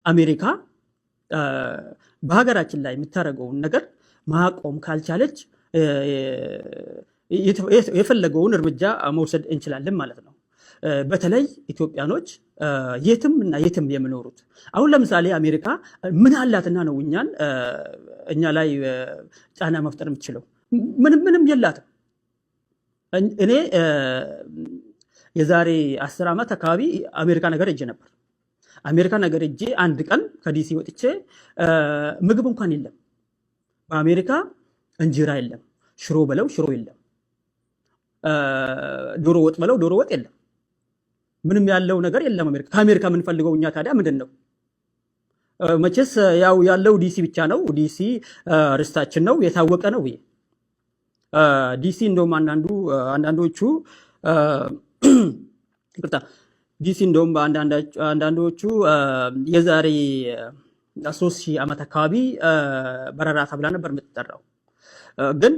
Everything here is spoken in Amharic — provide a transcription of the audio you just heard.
አሜሪካ በሀገራችን ላይ የምታደርገውን ነገር ማቆም ካልቻለች የፈለገውን እርምጃ መውሰድ እንችላለን ማለት ነው። በተለይ ኢትዮጵያኖች የትም እና የትም የሚኖሩት አሁን ለምሳሌ አሜሪካ ምን አላትና ነው እኛ ላይ ጫና መፍጠር የምትችለው? ምንም የላትም። እኔ የዛሬ 10 ዓመት አካባቢ አሜሪካ ነገር ሄጄ ነበር። አሜሪካ ነገር ሄጄ አንድ ቀን ከዲሲ ወጥቼ ምግብ እንኳን የለም። በአሜሪካ እንጀራ የለም፣ ሽሮ በለው ሽሮ የለም፣ ዶሮ ወጥ በለው ዶሮ ወጥ የለም። ምንም ያለው ነገር የለም አሜሪካ። ከአሜሪካ የምንፈልገው እኛ ታዲያ ምንድን ነው? መቼስ ያው ያለው ዲሲ ብቻ ነው። ዲሲ ርስታችን ነው፣ የታወቀ ነው። ዲሲ እንደውም አንዳንዶቹ ይቅርታ ዲሲ እንደውም አንዳንዶቹ የዛሬ 3000 ዓመት አካባቢ በረራ ተብላ ነበር የምትጠራው ግን